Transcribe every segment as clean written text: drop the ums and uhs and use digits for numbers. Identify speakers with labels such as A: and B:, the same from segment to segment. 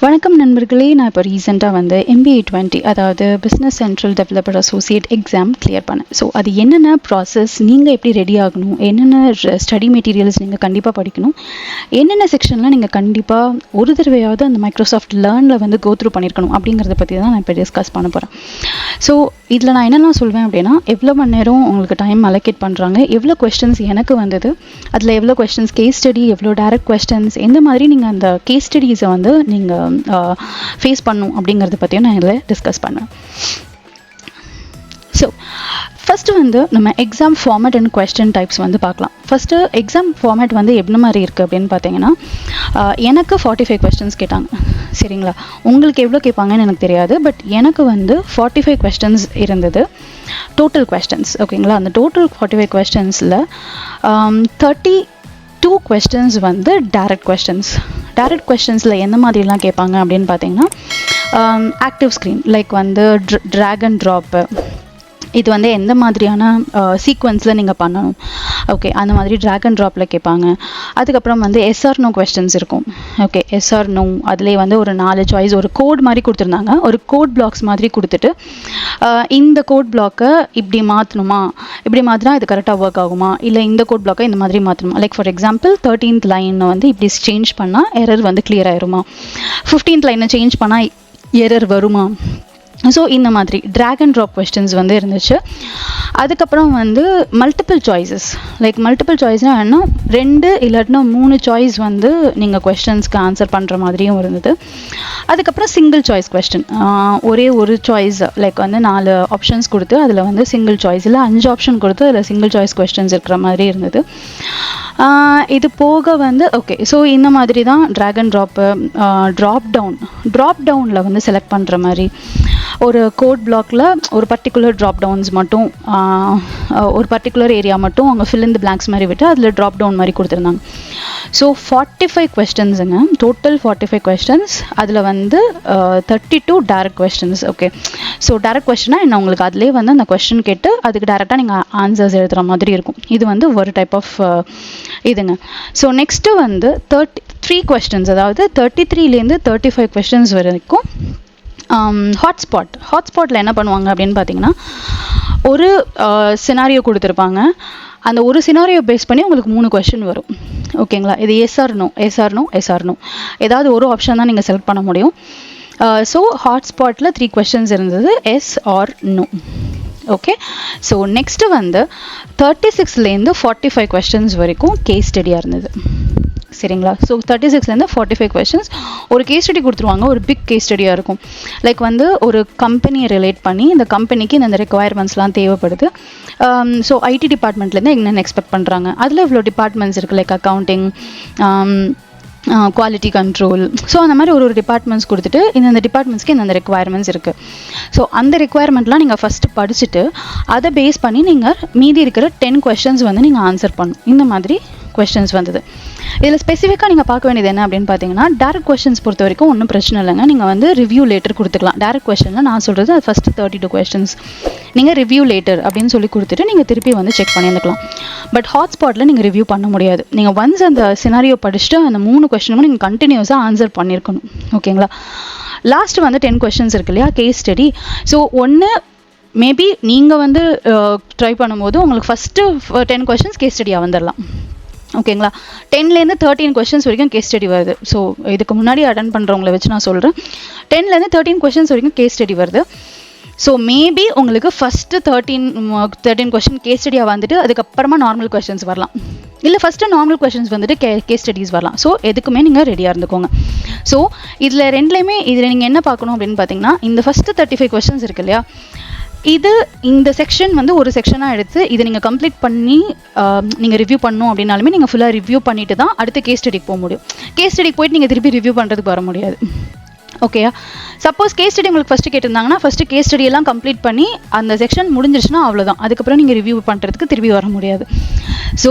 A: வணக்கம் நண்பர்களே, நான் இப்போ ரீசெண்டாக வந்து MBA 20 அதாவது business central developer associate exam clear பண்ணேன். ஸோ அது என்னென்ன ப்ராசஸ், நீங்கள் எப்படி ரெடி ஆகணும், என்னென்ன ஸ்டடி மெட்டீரியல்ஸ் நீங்கள் கண்டிப்பாக படிக்கணும், என்னென்ன செக்ஷன்லாம் நீங்கள் கண்டிப்பாக ஒரு தடவையாவது அந்த மைக்ரோசாஃப்ட் லேர்னில் வந்து கோத்ரூ பண்ணியிருக்கணும் அப்படிங்கிறத பற்றி தான் நான் இப்போ டிஸ்கஸ் பண்ண போகிறேன். ஸோ இதில் நான் என்னெல்லாம் சொல்வேன் அப்படின்னா, எவ்வளோ மணி நேரம் உங்களுக்கு டைம் அலோகேட் பண்ணுறாங்க, எவ்வளோ கொஸ்டின்ஸ் எனக்கு வந்தது, அதில் எவ்வளோ கொஸ்டின்ஸ் கேஸ் ஸ்டடி, எவ்வளோ டைரக்ட் கொஸ்டின்ஸ், எந்த மாதிரி நீங்கள் அந்த கேஸ் ஸ்டடீஸை வந்து நீங்கள் ஃபேஸ் பண்ணும் அப்படிங்கிறத பற்றியும் நான் இதில் டிஸ்கஸ் பண்ணேன். ஸோ ஃபஸ்ட்டு வந்து நம்ம exam format and question types வந்து பார்க்கலாம். ஃபஸ்ட்டு எக்ஸாம் ஃபார்மேட் வந்து என்ன மாதிரி இருக்குது அப்படின்னு பார்த்தீங்கன்னா, எனக்கு 45 கொஸ்டின்ஸ் கேட்டாங்க. சரிங்களா, உங்களுக்கு எவ்வளோ கேட்பாங்கன்னு எனக்கு தெரியாது, பட் எனக்கு வந்து 45 கொஸ்டின்ஸ் இருந்தது, டோட்டல் கொஸ்டின்ஸ். ஓகேங்களா, அந்த டோட்டல் 45 கொஸ்டின்ஸில் 32 கொஸ்டின்ஸ் வந்து டைரக்ட் கொஸ்டின்ஸ். டைரக்ட் கொஸ்டின்ஸில் எந்த மாதிரிலாம் கேட்பாங்க அப்படின்னு பார்த்தீங்கன்னா, ஆக்டிவ் ஸ்க்ரீன் லைக் வந்து ட்ராக் அண்ட் ட்ராப்பு, இது வந்து எந்த மாதிரியான சீக்வன்ஸில் நீங்கள் பண்ணணும், ஓகே, அந்த மாதிரி ட்ராக் அண்ட் ட்ராப்பில் கேட்பாங்க. அதுக்கப்புறம் வந்து எஸ்ஆர் நோ கொஸ்டின்ஸ் இருக்கும். ஓகே, எஸ்ஆர் நோ, அதிலே வந்து ஒரு 4 சாய்ஸ், ஒரு கோட் மாதிரி கொடுத்துருந்தாங்க, ஒரு கோட் பிளாக்ஸ் மாதிரி கொடுத்துட்டு இந்த கோட் பிளாக்கை இப்படி மாற்றணுமா, இப்படி மாற்றினா இது கரெக்டாக ஒர்க் ஆகுமா, இல்லை இந்த கோட் பிளாக்கை இந்த மாதிரி மாற்றணுமா. லைக் ஃபார் எக்ஸாம்பிள் 13th லைனை வந்து இப்படி சேஞ்ச் பண்ணால் எரர் வந்து கிளியர் ஆயிருமா, 15th லைனை சேஞ்ச் பண்ணால் எரர் வருமா. ஸோ இந்த மாதிரி ட்ராக் அண்ட் ட்ராப் கொஸ்டின்ஸ் வந்து இருந்துச்சு. அதுக்கப்புறம் வந்து மல்டிபிள் சாய்ஸஸ், லைக் மல்டிபிள் சாய்ஸ்னால் என்ன, 2 இல்லாட்டினா 3 சாய்ஸ் வந்து நீங்கள் கொஸ்டின்ஸ்க்கு ஆன்சர் பண்ணுற மாதிரியும் இருந்தது. அதுக்கப்புறம் சிங்கிள் சாய்ஸ் கொஸ்டின், ஒரே ஒரு சாய்ஸ், லைக் வந்து 4 ஆப்ஷன்ஸ் கொடுத்து அதில் வந்து சிங்கிள் சாய்ஸ், இல்லை 5 ஆப்ஷன் கொடுத்து அதில் சிங்கிள் சாய்ஸ் கொஸ்டின்ஸ் இருக்கிற மாதிரி இருந்தது. இது போக வந்து ஓகே, ஸோ இந்த மாதிரி தான் ட்ராக் அண்ட் ட்ராப்பு. ட்ராப் டவுனில் வந்து செலக்ட் பண்ணுற மாதிரி, ஒரு கோட் பிளாக்ல ஒரு பர்டிகுலர் ட்ராப் டவுன்ஸ் மட்டும், ஒரு பர்டிகுலர் ஏரியா மட்டும் அவங்க ஃபில் இன் தி பிளாங்க்ஸ் மாதிரி விட்டு அதில் ட்ராப் டவுன் மாதிரி கொடுத்துருந்தாங்க. ஸோ 45 கொஸ்டின்ஸுங்க, டோட்டல் 45 கொஸ்டின்ஸ். அதில் வந்து 32 direct questions. Okay, so direct கொஸ்டினா என்ன, உங்களுக்கு அதிலே வந்து அந்த கொஸ்டின் கேட்டு அதுக்கு டைரெக்டாக நீங்கள் ஆன்சர்ஸ் எழுதுகிற மாதிரி இருக்கும். இது வந்து ஒரு டைப் ஆஃப் இதுங்க. ஸோ நெக்ஸ்ட்டு வந்து 33 கொஸ்டின்ஸ், அதாவது 33லேருந்து 35 கொஸ்டின்ஸ் வரைக்கும் ஹாட்ஸ்பாட்டில் என்ன பண்ணுவாங்க அப்படின்னு பார்த்தீங்கன்னா, ஒரு சினாரியோ கொடுத்துருப்பாங்க, அந்த ஒரு சினாரியோ பேஸ் பண்ணி உங்களுக்கு 3 கொஸ்டின் வரும். ஓகேங்களா, இது எஸ்ஆர் நோ, ஏதாவது ஒரு ஆப்ஷன் தான் நீங்கள் செலக்ட் பண்ண முடியும். ஸோ ஹாட்ஸ்பாட்டில் 3 கொஸ்டின்ஸ் இருந்தது, yes or no. Okay, so next வந்து 36லேருந்து 45 கொஸ்டின்ஸ் வரைக்கும் கேஸ் ஸ்டடியாக இருந்தது. சரிங்களா, ஸோ 36லேருந்து 45 கொஸ்டின்ஸ், ஒரு கேஸ் ஸ்டடி கொடுத்துருவாங்க, ஒரு பிக் கேஸ் ஸ்டடியாக இருக்கும். லைக் வந்து ஒரு கம்பெனியை ரிலேட் பண்ணி இந்த கம்பெனிக்கு இந்த ரெக்குவயர்மெண்ட்ஸ்லாம் தேவைப்படுது. ஸோ ஐடி டிபார்ட்மெண்ட்லேருந்து என்னென்ன எக்ஸ்பெக்ட் பண்ணுறாங்க, அதில் இவ்வளோ டிபார்ட்மெண்ட்ஸ் இருக்குது, like accounting, quality control. So அந்த மாதிரி ஒரு டிபார்ட்மெண்ட்ஸ் கொடுத்துட்டு இந்த டிபார்ட்மெண்ட்ஸ்க்கு இந்த ரெக்குவயர்மெண்ட்ஸ் இருக்குது. ஸோ அந்த ரெக்குவயர்மெண்ட்லாம் நீங்கள் ஃபஸ்ட்டு படிச்சுட்டு அதை பேஸ் பண்ணி நீங்கள் மீதி இருக்கிற 10 கொஸ்டின்ஸ் வந்து நீங்கள் ஆன்சர் பண்ணணும். இந்த மாதிரி கொஸ்டின்ஸ் வந்தது. இதில் ஸ்பெசிஃபிக்காக நீங்கள் பார்க்க வேண்டியது என்ன அப்படின்னு பார்த்தீங்கன்னா, டேரக்ட் கொஸ்டின்ஸ் பொறுத்த வரைக்கும் ஒன்றும் பிரச்சனை இல்லைங்க, நீங்கள் வந்து ரிவ்யூ லேட்டர் கொடுத்துக்கலாம். டேரக்ட் கொஸ்டினில் நான் சொல்கிறது அது ஃபஸ்ட்டு 32 கொஸ்டின்ஸ் நீங்கள் ரிவ்யூ லேட்டர் அப்படின்னு சொல்லி கொடுத்துட்டு நீங்கள் திருப்பி வந்து செக் பண்ணியிருந்துக்கலாம். பட் ஹாட்ஸ்பாட்டில் நீங்கள் ரிவ்யூ பண்ண முடியாது. நீங்கள் ஒன்ஸ் அந்த சினாரியோ படிச்சுட்டு அந்த 3 கொஸ்டினும் நீங்கள் கண்டினியூஸாக ஆன்சர் பண்ணியிருக்கணும். ஓகேங்களா, லாஸ்ட்டு வந்து 10 கொஸ்டின்ஸ் இருக்கு இல்லையா, கேஸ் ஸ்டடி. ஸோ ஒன்று மேபி நீங்கள் வந்து ட்ரை பண்ணும்போது உங்களுக்கு ஃபஸ்ட்டு 10 கொஸ்டின்ஸ் கேஸ் ஸ்டடியாக வந்துடலாம். ஓகேங்களா, 10லேருந்து 13 கொஸ்டின்ஸ் வரைக்கும் கேஸ் ஸ்டடி வருது. ஸோ இதுக்கு முன்னாடி அட்டன் பண்ணுறவங்கள வச்சு நான் சொல்கிறேன், 10லேருந்து 13 கொஸ்டின்ஸ் வரைக்கும் கேஸ் ஸ்டடி வருது. ஸோ மேபி உங்களுக்கு ஃபஸ்ட்டு 13 கொஸ்டின் கேஸ் ஸ்டடியாக வந்துட்டு அதுக்கப்புறமா நார்மல் கொஸ்டின்ஸ் வரலாம், இல்லை ஃபஸ்ட்டு நார்மல் கொஸ்டின்ஸ் வந்துட்டு கேஸ் ஸ்டடிஸ் வரலாம். ஸோ எதுக்குமே நீங்கள் ரெடியாக இருந்துக்கோங்க. ஸோ இதில் ரெண்டுலேயுமே இதில் நீங்கள் என்ன பார்க்கணும் அப்படின்னு பார்த்தீங்கன்னா, இந்த ஃபஸ்ட்டு 35 கொஸ்டின்ஸ் இருக்கு இல்லையா, இந்த செக்ஷன் வந்து ஒரு செக்ஷனாக எடுத்து இதை நீங்கள் கம்ப்ளீட் பண்ணி நீங்கள் ரிவ்யூ பண்ணணும் அப்படின்னாலுமே நீங்கள் ஃபுல்லாக ரிவ்யூ பண்ணிட்டு தான் அடுத்த கேஸ் ஸ்டடிக்கு போக முடியும். கேஸ் ஸ்டடிக்கு போயிட்டு நீங்கள் திருப்பி ரிவ்யூ பண்ணுறதுக்கு வர முடியாது. ஓகேயா, சப்போஸ் கேஸ் ஸ்டடி உங்களுக்கு ஃபஸ்ட்டு கேட்டிருந்தாங்கன்னா ஃபஸ்ட்டு கேஸ் ஸ்டடியெல்லாம் கம்ப்ளீட் பண்ணி அந்த செக்ஷன் முடிஞ்சிருச்சுன்னா அவ்வளோதான், அதுக்கப்புறம் நீங்கள் ரிவ்யூ பண்ணுறதுக்கு திருப்பி வர முடியாது. ஸோ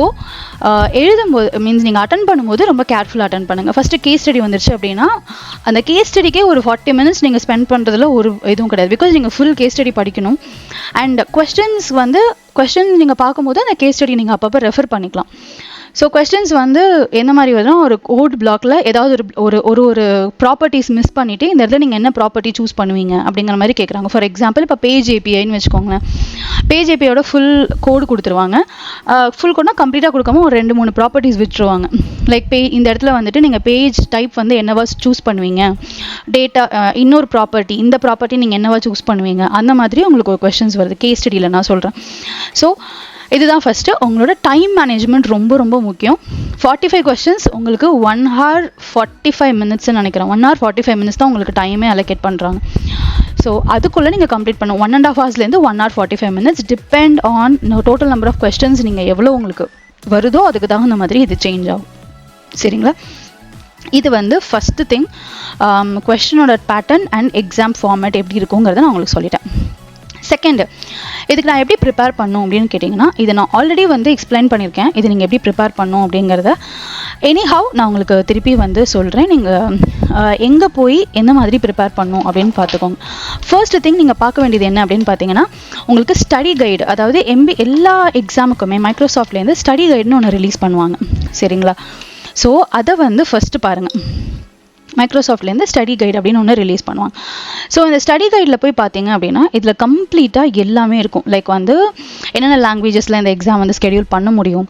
A: எழுதும்போது மீன்ஸ் நீங்கள் அட்டன் பண்ணும்போது ரொம்ப கேர்ஃபுல்லாக அட்டன் பண்ணுங்கள். ஃபஸ்ட்டு கேஸ் ஸ்டடி வந்துருச்சு அப்படின்னா அந்த கேஸ் ஸ்டடிக்கே ஒரு 40 மினிட்ஸ் நீங்கள் ஸ்பெண்ட் பண்ணுறதுல ஒரு இதுவும் கிடையாது. பிகாஸ் நீங்கள் ஃபுல் கேஸ் ஸ்டடி படிக்கணும். அண்ட் கொஸ்டின்ஸ் நீங்கள் பார்க்கும்போது அந்த கேஸ் ஸ்டடி நீங்கள் அப்பப்போ ரெஃபர் பண்ணிக்கலாம். ஸோ கொஸ்டின்ஸ் வந்து எந்த மாதிரி வருதுன்னா, ஒரு கோட் பிளாக்ல ஏதாவது ஒரு ஒரு ஒரு ப்ராப்பர்ட்டிஸ் மிஸ் பண்ணிவிட்டு இந்த இடத்துல நீங்கள் என்ன ப்ராப்பர்ட்டி சூஸ் பண்ணுவீங்க அப்படிங்கிற மாதிரி கேட்குறாங்க. ஃபார் எக்ஸாம்பிள் இப்போ பேஜ் ஏபிஐன்னு வச்சுக்கோங்களேன். பேஜ் ஏபிஐயோட ஃபுல் கோடு கொடுத்துருவாங்க. ஃபுல் கோட்னா கம்ப்ளீட்டாக கொடுக்காம ஒரு 2-3 ப்ராப்பர்ட்டிஸ் விட்டுருவாங்க. லைக் இந்த இடத்துல வந்துட்டு நீங்கள் பேஜ் டைப் வந்து என்னவா சூஸ் பண்ணுவீங்க, டேட்டா இன்னொரு ப்ராப்பர்ட்டி, இந்த ப்ராப்பர்ட்டி நீங்கள் என்னவா சூஸ் பண்ணுவீங்க, அந்த மாதிரி உங்களுக்கு ஒரு கொஸ்டின்ஸ் வருது. கேஸ் ஸ்டடியில் நான் சொல்கிறேன். ஸோ இதுதான் ஃபஸ்ட்டு. உங்களோட டைம் மேனேஜ்மெண்ட் ரொம்ப ரொம்ப முக்கியம். 45 கொஸ்டின்ஸ் உங்களுக்கு 1 hour 45 minutesன்னு நினைக்கிறேன். 1 hour 45 minutes தான் உங்களுக்கு டைமே அலோகேட் பண்ணுறாங்க. ஸோ அதுக்குள்ளே நீங்கள் கம்ப்ளீட் பண்ணும். 1.5 hours 1 hour 45 minutes depend on total number of questions நீங்கள் எவ்வளோ உங்களுக்கு வருதோ அதுக்கு தகுந்த மாதிரி இது சேஞ்ச் ஆகும். சரிங்களா? இது வந்து ஃபஸ்ட்டு திங். கொஸ்டினோட பேட்டர்ன் அண்ட் எக்ஸாம் ஃபார்மேட் எப்படி இருக்குங்கிறத நான் உங்களுக்கு சொல்லிட்டேன். செகண்ட், இதுக்கு நான் எப்படி ப்ரிப்பேர் பண்ணணும் அப்படின்னு கேட்டிங்கன்னா, இதை நான் ஆல்ரெடி வந்து எக்ஸ்பிளைன் பண்ணியிருக்கேன். இது நீங்கள் எப்படி ப்ரிப்பேர் பண்ணணும் அப்படிங்கிறத எனிஹவ் நான் உங்களுக்கு திருப்பி வந்து சொல்கிறேன். நீங்கள் எங்கே போய் எந்த மாதிரி ப்ரிப்பேர் பண்ணணும் அப்படின்னு பார்த்துக்கோங்க. ஃபர்ஸ்ட் திங் நீங்கள் பார்க்க வேண்டியது என்ன அப்படின்னு பார்த்தீங்கன்னா, உங்களுக்கு ஸ்டடி கைடு, அதாவது எல்லா எக்ஸாமுக்குமே மைக்ரோசாஃப்ட்லேருந்து ஸ்டடி கைடுன்னு ஒன்று ரிலீஸ் பண்ணுவாங்க. சரிங்களா? ஸோ அதை வந்து ஃபஸ்ட்டு பாருங்கள். மைக்ரோசாஃப்ட்லேருந்து ஸ்டடி கைடு அப்படின்னு ஒன்று ரிலீஸ் பண்ணுவாங்க. ஸோ இந்த ஸ்டடி கைடில் போய் பார்த்தீங்க அப்படின்னா இதில் கம்ப்ளீட்டாக எல்லாமே இருக்கும். லைக் வந்து என்னென்ன லாங்குவேஜஸில் இந்த எக்ஸாம் வந்து ஸ்கெடியூல் பண்ண முடியும்,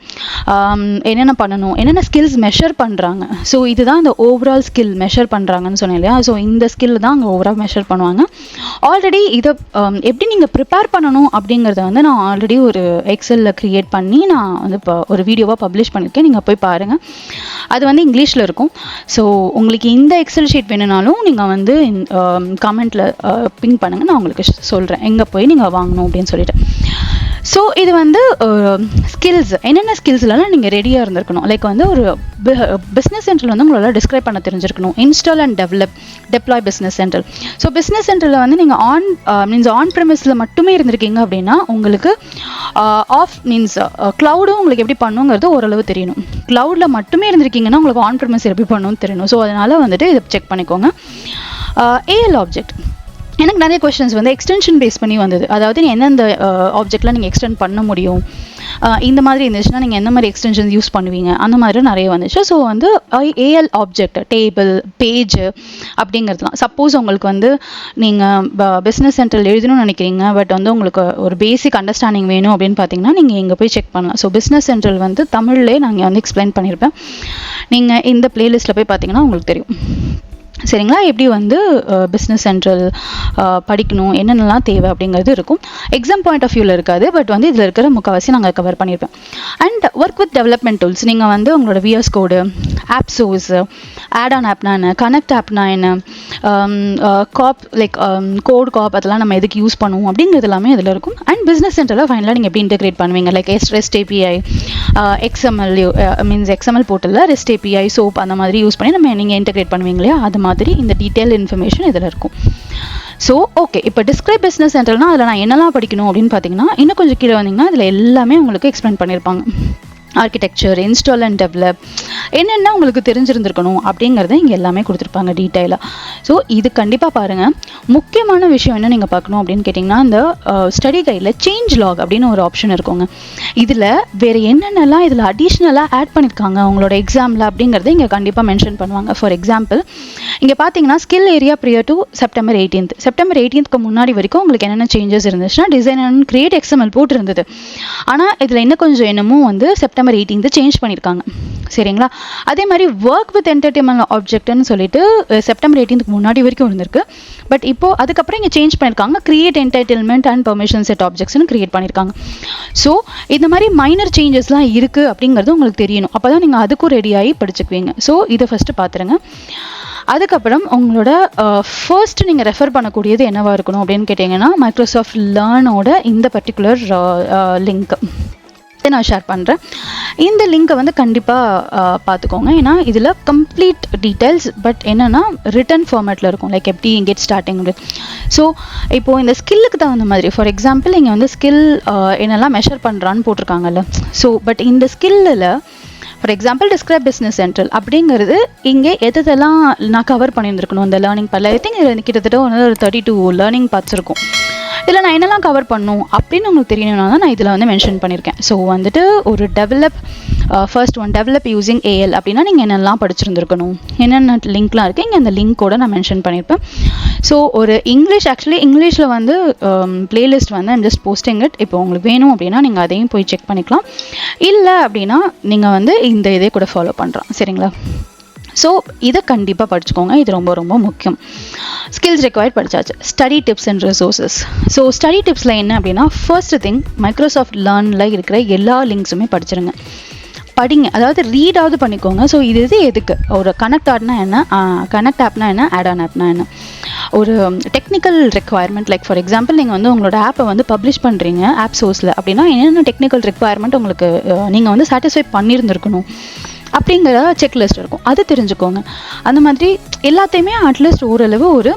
A: என்னென்ன பண்ணணும், என்னென்ன ஸ்கில்ஸ் மெஷர் பண்ணுறாங்க. ஸோ இதுதான் இந்த ஓவரால் ஸ்கில் மெஷர் பண்ணுறாங்கன்னு சொன்னேன் இல்லையா? ஸோ இந்த ஸ்கில் தான் அங்கே ஓவரால் மெஷர் பண்ணுவாங்க. ஆல்ரெடி இதை எப்படி நீங்கள் ப்ரிப்பேர் பண்ணணும் அப்படிங்கிறத வந்து நான் ஆல்ரெடி ஒரு எக்ஸலில் க்ரியேட் பண்ணி நான் வந்து இப்போ ஒரு வீடியோவாக பப்ளிஷ் பண்ணியிருக்கேன். நீங்கள் போய் பாருங்கள். அது வந்து இங்கிலீஷில் இருக்கும். ஸோ உங்களுக்கு இந்த எக்ஸல் ஷீட் வேணும்னாலும் நீங்கள் வந்து கமெண்ட்டில் பின் பண்ணுங்கள். நான் உங்களுக்கு சொல்கிறேன் எங்கே போய் நீங்கள் வாங்கணும் அப்படின்னு சொல்லிட்டு. ஸோ இது வந்து ஸ்கில்ஸ், என்னென்ன ஸ்கில்ஸ்லாம் நீங்கள் ரெடியாக இருந்திருக்கணும். லைக் வந்து ஒரு பிஸ்னஸ் சென்டரில் வந்து உங்களால் டிஸ்கிரைப் பண்ண தெரிஞ்சிருக்கணும். Install and deploy business centre. So business சென்டரில் வந்து நீங்கள் ஆன் ப்ரெமிஸில் மட்டுமே இருந்திருக்கீங்க அப்படின்னா உங்களுக்கு ஆஃப் மீன்ஸ் க்ளவுடும் உங்களுக்கு எப்படி பண்ணுங்கிறது ஓரளவு தெரியணும். க்ளவுடில் மட்டுமே இருந்திருக்கீங்கன்னா உங்களுக்கு ஆன் ப்ரெமிஸ் எப்படி பண்ணணும்னு தெரியணும். ஸோ அதனால் வந்துட்டு இதை செக் பண்ணிக்கோங்க. ஏஎல் ஆப்ஜெக்ட், எனக்கு நிறைய கொஸ்டின்ஸ் வந்து எக்ஸ்டென்ஷன் பேஸ் பண்ணி வந்தது. அதாவது எந்தெந்த ஆப்ஜெக்ட்லாம் நீங்கள் எக்ஸ்டெண்ட் பண்ண முடியும், இந்த மாதிரி இருந்துச்சுன்னா நீங்கள் எந்த மாதிரி எக்ஸ்டென்ஷன்ஸ் யூஸ் பண்ணுவீங்க, அந்த மாதிரி நிறைய வந்துச்சு. ஸோ வந்து ஏஎல் ஆப்ஜெக்ட், டேபிள், பேஜ் அப்படிங்கிறதுலாம். சப்போஸ் உங்களுக்கு வந்து நீங்கள் பிஸ்னஸ் சென்டரில் எழுதணும்னு நினைக்கிறீங்க, பட் வந்து உங்களுக்கு ஒரு பேசிக் அண்டர்ஸ்டாண்டிங் வேணும் அப்படின்னு பார்த்தீங்கன்னா நீங்கள் இங்கே போய் செக் பண்ணலாம். ஸோ பிஸ்னஸ் சென்டரில் வந்து தமிழ்லேயே நாங்கள் வந்து எக்ஸ்பிளைன் பண்ணியிருப்பேன். நீங்கள் இந்த பிளேலிஸ்ட்டில் போய் பார்த்தீங்கன்னா உங்களுக்கு தெரியும். சரிங்களா? எப்படி வந்து பிஸ்னஸ் சென்ட்ரல் படிக்கணும், என்னென்னலாம் தேவை அப்படிங்கிறது இருக்கும். எக்ஸாம் பாயிண்ட் ஆஃப் வியூவில் இருக்காது, பட் வந்து இதில் இருக்கிற முக்கால்வாசி நாங்கள் கவர் பண்ணியிருப்பேன். And work with development tools, நீங்கள் வந்து உங்களோட VS code, app source, add on ஆப்னா என்ன, கனெக்ட் ஆப்னா என்ன, காப் லைக் கோட் காப், அதெல்லாம் நம்ம எதுக்கு யூஸ் பண்ணுவோம் அப்படிங்கிறது எல்லாமே இதில் இருக்கும். அண்ட் பிஸ்னஸ் சென்டரில் ஃபைனலாக நீங்கள் எப்படி இன்டெகிரேட் பண்ணுவீங்க, like rest API, XML means XML போர்ட்டலில் ரெஸ்ட் ஏபிஐ, சோப் அந்த மாதிரி யூஸ் பண்ணி நீங்கள் இன்டெகிரேட் பண்ணுவீங்க இல்லையா? அது மாதிரி இந்த டீட்டெயில் இன்ஃபர்மேஷன் இதில் இருக்கும். ஸோ ஓகே, இப்போ டிஸ்கிரைப் பிஸ்னஸ் சென்டர்னா அதில் நான் என்னெல்லாம் படிக்கணும் அப்படின்னு பார்த்தீங்கன்னா, இன்னும் கொஞ்சம் கீழே வந்தீங்கன்னா அதில் எல்லாமே உங்களுக்கு எக்ஸ்பிளைன் பண்ணியிருப்பாங்க. ஆர்கிடெக்சர், இன்ஸ்டால் அண்ட் டெவலப், என்னென்ன உங்களுக்கு தெரிஞ்சிருந்துருக்கணும் அப்படிங்கிறத இங்கே எல்லாமே கொடுத்துருப்பாங்க டீட்டெயிலாக. ஸோ இது கண்டிப்பாக பாருங்கள். முக்கியமான விஷயம் என்ன நீங்கள் பார்க்கணும் அப்படின்னு கேட்டிங்கன்னா, இந்த ஸ்டடி கைடில் சேஞ்ச் லாக் அப்படின்னு ஒரு ஆப்ஷன் இருக்குங்க. இதில் வேறு என்னென்னலாம் இதில் அடிஷ்னலாக ஆட் பண்ணியிருக்காங்க உங்களோட எக்ஸாமில் அப்படிங்கிறத இங்கே கண்டிப்பாக மென்ஷன் பண்ணுவாங்க. ஃபார் எக்ஸாம்பிள் இங்கே பார்த்தீங்கன்னா skill area prior to September 18th முன்னாடி வரைக்கும் உங்களுக்கு என்னென்ன சேஞ்சஸ் இருந்துச்சுன்னா, டிசைன் அண்ட் கிரியேட் எக்ஸ்எம்எல் போட்டு இருந்தது. ஆனால் இதில் இன்னும் கொஞ்சம் என்னமோ வந்து செப்டம்பர் 18th சேஞ்ச் பண்ணியிருக்காங்க. சரிங்களா? அதே மாதிரி ஒர்க் வித் என்டர்டைன்மெண்ட் ஆப்ஜெக்ட்னு சொல்லிட்டு செப்டம்பர் 18th முன்னாடி வரைக்கும் இருந்திருக்கு. பட் இப்போது அதுக்கப்புறம் இங்கே சேஞ்ச் பண்ணியிருக்காங்க, create entertainment and permission set ஆப்ஜெக்ட்ஸ்னு கிரியேட் பண்ணியிருக்காங்க. ஸோ இந்த மாதிரி மைனர் சேஞ்சஸ்லாம் இருக்குது அப்படிங்கிறது உங்களுக்கு தெரியணும். அப்போ தான் நீங்கள் அதுக்கும் ரெடியாகி படிச்சுக்குவீங்க. ஸோ இதை ஃபஸ்ட்டு பார்த்துருங்க. அதுக்கப்புறம் உங்களோட ஃபர்ஸ்ட் நீங்கள் ரெஃபர் பண்ணக்கூடியது என்னவாக இருக்கணும் அப்படின்னு கேட்டிங்கன்னா, மைக்ரோசாஃப்ட் லேர்னோட இந்த பர்டிகுலர் லிங்க் நான் ஷேர் பண்ணுறேன். இந்த லிங்க்கை வந்து கண்டிப்பாக பார்த்துக்கோங்க. ஏன்னா இதில் கம்ப்ளீட் டீட்டெயில்ஸ், பட் என்னென்னா ரிட்டன் ஃபார்மேட்டில் இருக்கும். லைக் எப்படி கெட் ஸ்டார்டிங். ஸோ இப்போது இந்த ஸ்கில்லுக்கு தகுந்த மாதிரி, ஃபார் எக்ஸாம்பிள் இங்கே வந்து ஸ்கில் என்னெல்லாம் மெஷர் பண்ணுறான்னு போட்டிருக்காங்கல்ல. ஸோ பட் இந்த ஸ்கில்லில் for example describe business central அப்படிங்கிறது இங்கே எதெல்லாம் நான் கவர் பண்ணியிருந்துருக்கணும் இந்த லேர்னிங் பார்ட்டில். ஐ திங்க் இதில் கிட்டத்தட்ட ஒரு 32 லேர்னிங் பார்ட்ஸ் இருக்கும். இதில் நான் என்னெல்லாம் கவர் பண்ணும் அப்படின்னு உங்களுக்கு தெரியணும்னா தான் நான் இதில் வந்து மென்ஷன் பண்ணியிருக்கேன். ஸோ வந்துட்டு ஒரு develop first one develop using AL அப்படின்னா நீங்கள் என்னெல்லாம் படிச்சிருந்துருக்கணும், என்னென்ன லிங்க்லாம் இருக்குது, இங்கே அந்த லிங்க்கோட நான் மென்ஷன் பண்ணியிருப்பேன். ஸோ ஒரு ஆக்சுவலி இங்கிலீஷில் வந்து பிளேலிஸ்ட் வந்து ஐம் ஜஸ்ட் போஸ்டிங் இட். இப்போ உங்களுக்கு வேணும் அப்படின்னா நீங்கள் அதையும் போய் செக் பண்ணிக்கலாம். இல்லை அப்படின்னா நீங்கள் வந்து இந்த இதே கூட ஃபாலோ பண்ணுறோம். சரிங்களா? ஸோ இதை கண்டிப்பாக படிச்சுக்கோங்க. இது ரொம்ப ரொம்ப முக்கியம். ஸ்கில்ஸ் ரெக்வயர்ட் படித்தாச்சு. Study tips and resources. So study டிப்ஸில் என்ன அப்படின்னா, ஃபர்ஸ்ட் திங் மைக்ரோசாஃப்ட் லேர்னில் இருக்கிற எல்லா லிங்க்ஸுமே படிச்சிருங்க. படிங்க, அதாவது ரீடாவது பண்ணிக்கோங்க. ஸோ இது எதுக்கு, ஒரு கனெக்ட் ஆப்னா என்ன, கனெக்ட் ஆப்னா என்ன, ஆட் ஆன் ஆப்னா என்ன, ஒரு technical requirement. Like for example நீங்கள் வந்து உங்களோட ஆப்பை வந்து பப்ளிஷ் பண்ணுறீங்க ஆப் சோர்ஸில் அப்படின்னா என்னென்ன டெக்னிக்கல் ரெக்குவயர்மெண்ட் உங்களுக்கு நீங்கள் வந்து சாட்டிஸ்ஃபை பண்ணியிருந்துருக்கணும் அப்படிங்கிற செக்லிஸ்ட் இருக்கும், அது தெரிஞ்சுக்கோங்க. அந்த மாதிரி எல்லாத்தையுமே அட்லீஸ்ட் ஓரளவு ஒரு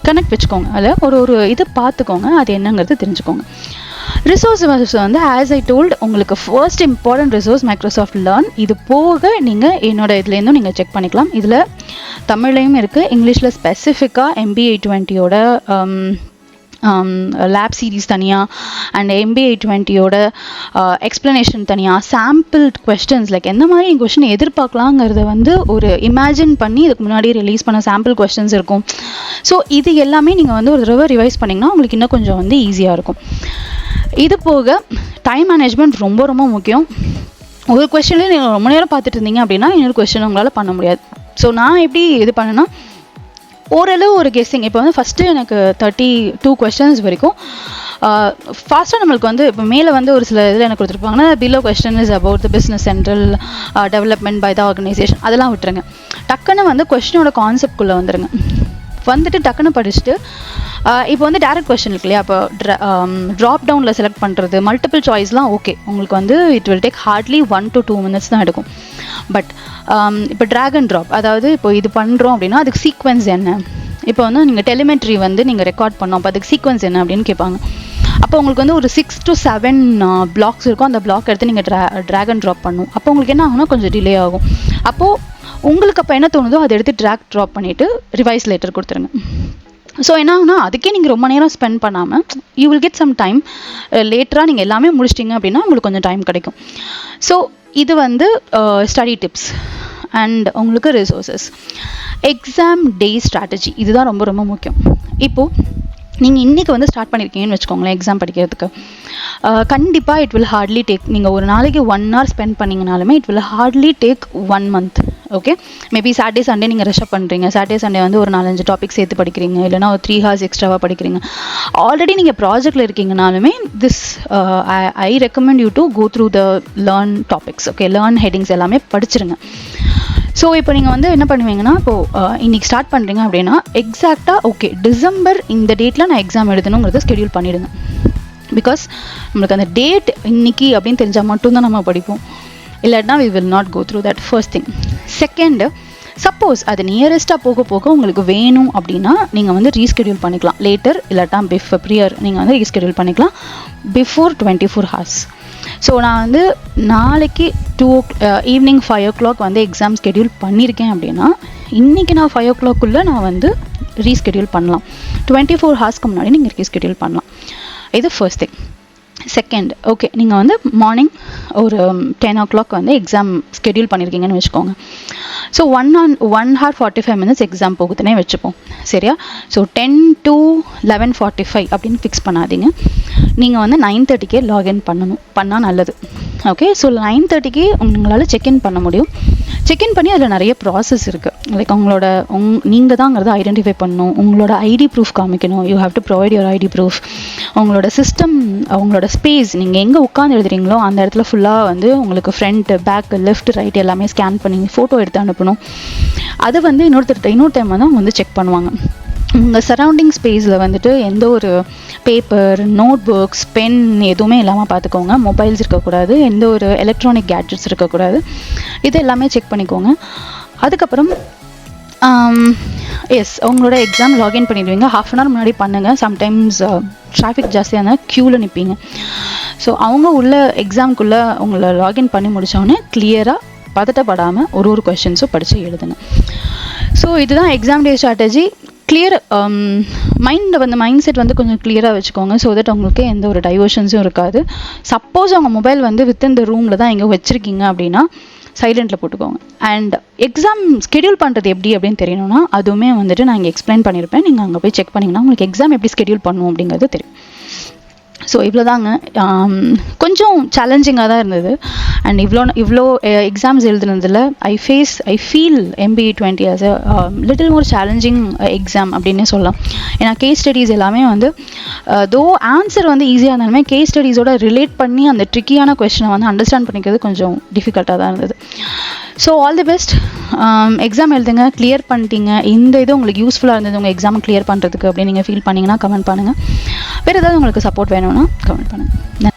A: கனெக்ட் வச்சுக்கோங்க. அதில் ஒரு இது பார்த்துக்கோங்க, அது என்னங்கிறது தெரிஞ்சுக்கோங்க. ரிசோர்ஸஸ் வந்து ஆஸ் ஐ டோல்ட், உங்களுக்கு first important resource Microsoft learn. இது போக நீங்கள் என்னோட இதுலேருந்தும் நீங்கள் செக் பண்ணிக்கலாம். இதில் தமிழ்லையும் இருக்குது, இங்கிலீஷில் ஸ்பெசிஃபிக்காக MBA 20யோட லேப் சீரீஸ் தனியாக அண்ட் MBA 20யோட எக்ஸ்ப்ளனேஷன் தனியாக, சாம்பிள் கொஸ்டின்ஸ் லைக் எந்த மாதிரி கொஸ்டின் எதிர்பார்க்கலாங்கிறத வந்து ஒரு இமேஜின் பண்ணி இதுக்கு முன்னாடி ரிலீஸ் பண்ண சாம்பிள் கொஸ்டின்ஸ் இருக்கும். ஸோ இது எல்லாமே நீங்கள் வந்து ஒரு தடவை ரிவைஸ் பண்ணிங்கன்னா உங்களுக்கு இன்னும் கொஞ்சம் வந்து ஈஸியாக இருக்கும். இது போக டைம் மேனேஜ்மெண்ட் ரொம்ப ரொம்ப முக்கியம். ஒரு கொஸ்டின்லேயே நீங்கள் ரொம்ப நேரம் பார்த்துட்டு இருந்தீங்க அப்படின்னா இன்னொரு கொஸ்டின் உங்களால் பண்ண முடியாது. ஸோ நான் எப்படி இது பண்ணேன்னா, ஓரளவு ஒரு கெஸ்ஸிங். இப்போ வந்து ஃபஸ்ட்டு எனக்கு 32 கொஸ்டின்ஸ் வரைக்கும் ஃபாஸ்ட்டாக நம்மளுக்கு வந்து இப்போ மேலே வந்து ஒரு சில இதில் எனக்கு கொடுத்துருப்பாங்கன்னா below question is about the business central development by the organisation, அதெல்லாம் விட்டுருங்க. டக்குன்னு வந்து கொஸ்டினோட கான்செப்ட்குள்ளே வந்துடுங்க. வந்துட்டு டக்குன்னு படிச்சுட்டு இப்போ வந்து டேரக்ட் கொஸ்டின் இருக்கு இல்லையா, அப்போ ட்ராப் டவுனில் செலக்ட் பண்ணுறது, மல்டிபிள் சாய்ஸ்லாம் ஓகே, உங்களுக்கு வந்து it will take hardly 1 to 2 minutes தான் எடுக்கும். பட் இப்போ ட்ராக் அண்ட் ட்ராப், அதாவது இப்போ இது பண்ணுறோம் அப்படின்னா அதுக்கு சீக்வன்ஸ் என்ன, இப்போ வந்து நீங்கள் டெலிமெட்ரி வந்து நீங்கள் ரெக்கார்ட் பண்ணோம், அப்போ அதுக்கு சீக்வன்ஸ் என்ன அப்படின்னு கேட்பாங்க. அப்போ உங்களுக்கு வந்து ஒரு 6 to 7 பிளாக்ஸ் இருக்கும். அந்த பிளாக் எடுத்து நீங்கள் ட்ராக் அண்ட் ட்ராப் பண்ணும். அப்போ உங்களுக்கு என்ன ஆகும்னா கொஞ்சம் டிலே ஆகும். அப்போது உங்களுக்கு அப்போ என்ன தோணுதோ அதை எடுத்து ட்ராக் ட்ராப் பண்ணிவிட்டு ரிவைஸ் லேட்டர் கொடுத்துருங்க. ஸோ என்ன ஆகுனா அதுக்கே நீங்கள் ரொம்ப நேரம் ஸ்பெண்ட் பண்ணாமல் you will get some time. லேட்டராக நீங்கள் எல்லாமே முடிச்சிட்டிங்க அப்படின்னா உங்களுக்கு கொஞ்சம் டைம் கிடைக்கும். ஸோ இது வந்து ஸ்டடி டிப்ஸ் அண்ட் உங்களுக்கு ரிசோர்ஸஸ். எக்ஸாம் டே ஸ்ட்ராட்டஜி, இதுதான் ரொம்ப ரொம்ப முக்கியம். இப்போது நீங்கள் இன்றைக்கி வந்து ஸ்டார்ட் பண்ணியிருக்கீங்கன்னு வச்சுக்கோங்களேன் எக்ஸாம் படிக்கிறதுக்கு, கண்டிப்பாக இட் வில் ஹார்ட்லி டேக், நீங்கள் ஒரு நாளைக்கு 1 hour ஸ்பெண்ட் பண்ணிங்கனாலுமே it will hardly take 1 month. Okay, maybe Saturday Sunday நீங்கள் ரெஸ்ட் பண்ணுறீங்க, சாட்டர்டே சண்டே வந்து ஒரு 4-5 டாபிக் சேர்த்து படிக்கிறீங்க, இல்லைனா ஒரு 3 hours எக்ஸ்ட்ராவாக படிக்கிறீங்க. ஆல்ரெடி நீங்கள் ப்ராஜெக்டில் இருக்கீங்கனாலுமே this I recommend you to go through the learn topics. Okay, learn headings எல்லாமே படிச்சிருங்க. ஸோ இப்போ நீங்கள் வந்து என்ன பண்ணுவீங்கன்னா, இப்போது இன்றைக்கி ஸ்டார்ட் பண்ணுறீங்க அப்படின்னா எக்ஸாக்டாக ஓகே டிசம்பர் இந்த டேட்டில் நான் எக்ஸாம் எழுதணுங்கிறத ஸ்கெடியூல் பண்ணிவிடுங்க. பிகாஸ் நம்மளுக்கு அந்த டேட் இன்னைக்கு அப்படின்னு தெரிஞ்சால் மட்டும்தான் நம்ம படிப்போம், இல்லாட்டினா we will not go through that. first thing. Second, suppose அது நியரஸ்ட்டாக போக போக உங்களுக்கு வேணும் அப்படின்னா நீங்கள் வந்து ரீஸ்கெடியூல் பண்ணிக்கலாம். லேட்டர் இல்லாட்டா ப்ரியர் நீங்கள் வந்து ரீஸ்கெடியூல் பண்ணிக்கலாம் பிஃபோர் 24 hours. ஸோ நான் வந்து நாளைக்கு ஈவினிங் 5 o'clock வந்து எக்ஸாம் ஸ்கெடியூல் பண்ணியிருக்கேன் அப்படின்னா இன்றைக்கி நான் 5 o'clock நான் வந்து ரீஸ்கெடியூல் பண்ணலாம். 24 hours முன்னாடி நீங்கள் ரீஸ்கெடியூல் பண்ணலாம். இது ஃபர்ஸ்ட் திங். செகண்ட், ஓகே நீங்கள் வந்து மார்னிங் ஒரு 10 o'clock வந்து எக்ஸாம் ஸ்கெடியூல் பண்ணியிருக்கீங்கன்னு வச்சுக்கோங்க. ஸோ 1 hour 45 minutes எக்ஸாம் போகுதுன்னே வச்சுப்போம், சரியா? ஸோ 10 to 11:45 அப்படின்னு ஃபிக்ஸ் பண்ணாதீங்க. நீங்கள் வந்து 9:30க்கே லாகின் பண்ணால் நல்லது. ஓகே, ஸோ 9:30க்கு உங்களால் செக்இன் பண்ண முடியும். செக்இன் பண்ணி அதில் நிறைய ப்ராசஸ் இருக்குது. லைக் நீங்கள் தாங்கிறத ஐடென்டிஃபை பண்ணணும், உங்களோட ஐடி ப்ரூஃப் காமிக்கணும், you have to provide your ID proof, உங்களோட சிஸ்டம், உங்களோட ஸ்பேஸ், நீங்கள் எங்கே உட்காந்து எழுதுறீங்களோ அந்த இடத்துல ஃபுல்லாக வந்து உங்களுக்கு ஃப்ரண்ட், பேக், லெஃப்ட், ரைட் எல்லாமே ஸ்கேன் பண்ணி ஃபோட்டோ எடுத்து அனுப்பணும். அது வந்து இன்னொரு டைம் வந்து அவங்க வந்து செக் பண்ணுவாங்க. உங்கள் சரௌண்டிங் ஸ்பேஸில் வந்துட்டு எந்த ஒரு பேப்பர், நோட் புக்ஸ், பென் எதுவுமே இல்லாமல் பார்த்துக்கோங்க. மொபைல்ஸ் இருக்கக்கூடாது, எந்த ஒரு எலக்ட்ரானிக் கேட்ஜெட்ஸ் இருக்கக்கூடாது. இது எல்லாமே செக் பண்ணிக்கோங்க. அதுக்கப்புறம் எஸ், உங்களோட எக்ஸாம் லாகின் பண்ணிடுவீங்க. 1/2 hour முன்னாடி பண்ணுங்கள். சம்டைம்ஸ் டிராஃபிக் ஜாஸ்தியாக இருந்தால் க்யூவில் நிற்பீங்க. ஸோ அவங்க உள்ள எக்ஸாமுக்குள்ளே உங்களை லாகின் பண்ணி முடித்தோடனே கிளியராக பதட்டப்படாமல் ஒரு கொஷின்ஸும் படித்து எழுதுங்க. ஸோ இதுதான் எக்ஸாம் டே ஸ்ட்ராட்டஜி. கிளியர் மைண்ட் செட் வந்து கொஞ்சம் கிளியராக வச்சுக்கோங்க. ஸோ தட் உங்களுக்கு எந்த ஒரு டைவர்ஷன்ஸும் இருக்காது. சப்போஸ் உங்கள் மொபைல் வந்து வித்தின் த ரூமில் தான் எங்கே வச்சுருக்கீங்க அப்படின்னா சைலண்ட்டில் போட்டுக்கோங்க. அண்ட் எக்ஸாம் ஸ்கெடியூல் பண்ணுறது எப்படி அப்படின்னு தெரியணும்னா அதுவுமே வந்துட்டு நான் இங்கே எக்ஸ்பிளைன் பண்ணியிருப்பேன். நீங்கள் அங்கே போய் செக் பண்ணிங்கன்னா உங்களுக்கு எக்ஸாம் எப்படி ஸ்கெடியூல் பண்ணும் அப்படிங்கிறது தெரியும். ஸோ இவ்வளோதாங்க. கொஞ்சம் சேலஞ்சிங்காக தான் இருந்தது. அண்ட் இவ்வளோ எக்ஸாம்ஸ் எழுதுனதில் I feel MBE 20 as a little more challenging exam அப்படின்னே சொல்லலாம். ஏன்னா கேஸ் ஸ்டடீஸ் எல்லாமே வந்து தோ ஆன்சர் வந்து ஈஸியாக இருந்தாலுமே கேஸ் ஸ்டடீஸோட ரிலேட் பண்ணி அந்த ட்ரிக்கியான கொஸ்டினை வந்து அண்டர்ஸ்டாண்ட் பண்ணிக்கிறது கொஞ்சம் டிஃபிகல்ட்டாக தான் இருந்தது. So all the best. Exam எழுதுங்க, கிளியர் பண்ணிட்டீங்க. இந்த இது உங்களுக்கு யூஸ்ஃபுல்லாக இருந்தது உங்கள் எக்ஸாம் கிளியர் பண்ணுறதுக்கு அப்படின்னு நீங்கள் ஃபீல் பண்ணிங்கன்னா கமெண்ட் பண்ணுங்கள். வேறு ஏதாவது உங்களுக்கு சப்போர்ட் வேணும்னா கமெண்ட் பண்ணுங்கள். நன்றி.